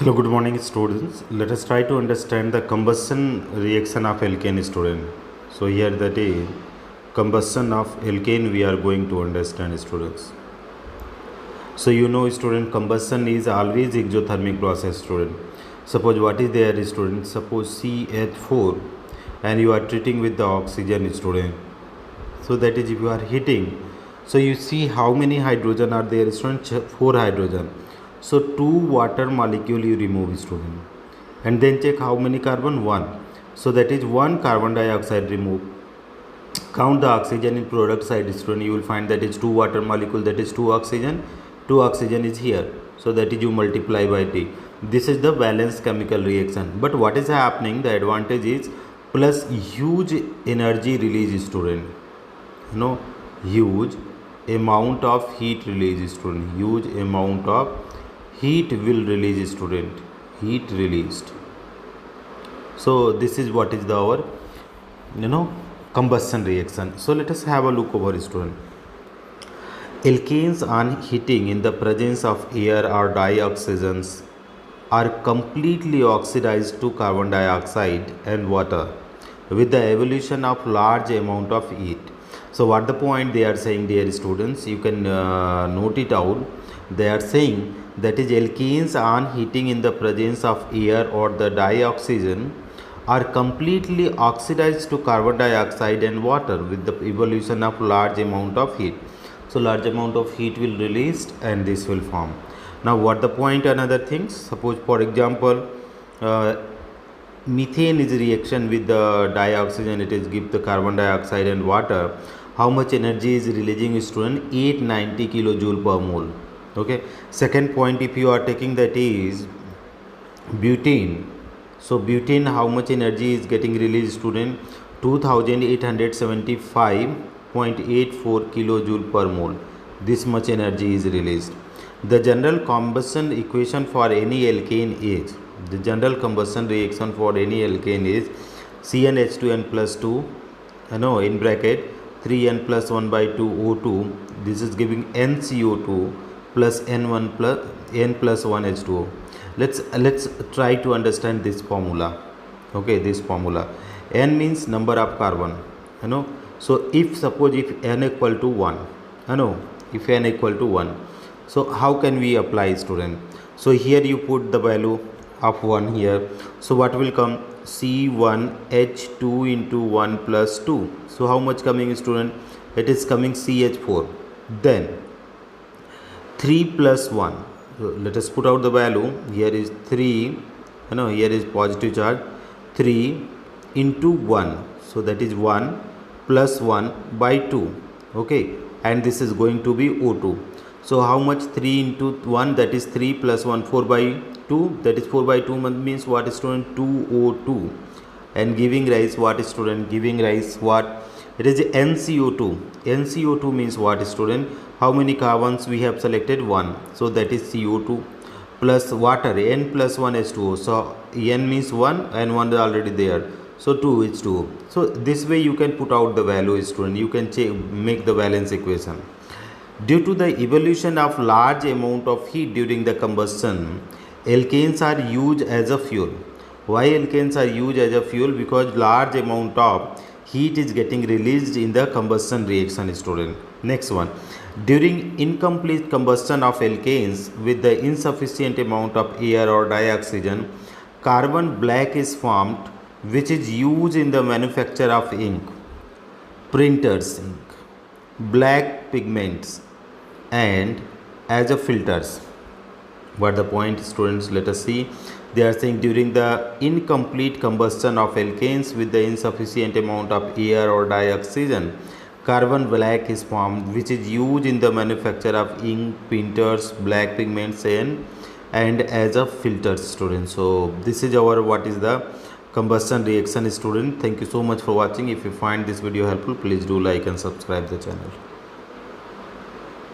Hello, good morning, students. Let us try to understand the combustion reaction of alkane, student. So here that is combustion of alkane we are going to understand, students. So student, combustion is always exothermic process, student. Suppose what is there, student? Suppose CH4 and you are treating with the oxygen, student. So that is if you are heating. So you see how many hydrogen are there, student? 4 hydrogen. So 2 water molecule you remove, student, and then check how many carbon, 1. So that is 1 carbon dioxide remove. Count the oxygen in product side, student. You will find that is 2 water molecule, that is 2 oxygen. 2 oxygen is here, so that is you multiply by T. This is the valence chemical reaction. But what is happening, the advantage is plus huge energy release, student. Huge amount of heat release, student. Huge amount of heat will release, student. Heat released. So this is what is our combustion reaction. So let us have a look over, student. Alkanes on heating in the presence of air or dioxygens are completely oxidized to carbon dioxide and water with the evolution of large amount of heat. So what the point they are saying, dear students, you can note it out. They are saying that is alkanes on heating in the presence of air or the dioxygen are completely oxidized to carbon dioxide and water with the evolution of large amount of heat. So large amount of heat will released and this will form. Now what the point, another things, suppose for example methane is reaction with the dioxygen, it is give the carbon dioxide and water. How much energy is releasing, student? 890 kilojoule per mole. Okay. Second point, if you are taking that is butane. So butane, how much energy is getting released, student? 2875.84 kilojoule per mole. This much energy is released. The general combustion equation for any alkane is, the general combustion reaction for any alkane is CnH2n plus 2, in bracket 3n plus 1 by 2 O2. This is giving NCO2 plus N1 plus N plus 1 H2O. Let's try to understand this formula. Okay, this formula. N means number of carbon. So if suppose if N equal to 1, if N equal to 1, so how can we apply, student? So here you put the value of 1 here. So what will come? C1H2 into 1 plus 2. So how much coming, student? It is coming CH4. Then 3 plus 1. So let us put out the value. Here is 3. Here is positive charge. 3 into 1. So that is 1 plus 1 by 2. Okay. And this is going to be O2. So how much? 3 into 1, that is 3 plus 1, 4 by 2, that is 4 by 2 means what, student? 2O2. And giving rise what, student? Giving rise what? It is NCO2. NCO2 means what, student? How many carbons we have selected? 1. So that is CO2 plus water, N plus 1 H2O. So N means 1 and 1 is already there. So 2 is 2. So this way you can put out the value, student. You can make the valence equation. Due to the evolution of large amount of heat during the combustion, alkanes are used as a fuel. Why alkanes are used as a fuel? Because large amount of heat is getting released in the combustion reaction, student. Next one. During incomplete combustion of alkanes with the insufficient amount of air or dioxygen, carbon black is formed, which is used in the manufacture of ink, printers ink, black pigments, and as a filters. What the point, students? Let us see. They are saying during the incomplete combustion of alkanes with the insufficient amount of air or dioxygen, carbon black is formed, which is used in the manufacture of ink, printers, black pigments, and as a filter, student. So this is our what is the combustion reaction, student. Thank you so much for watching. If you find this video helpful, please do like and subscribe the channel.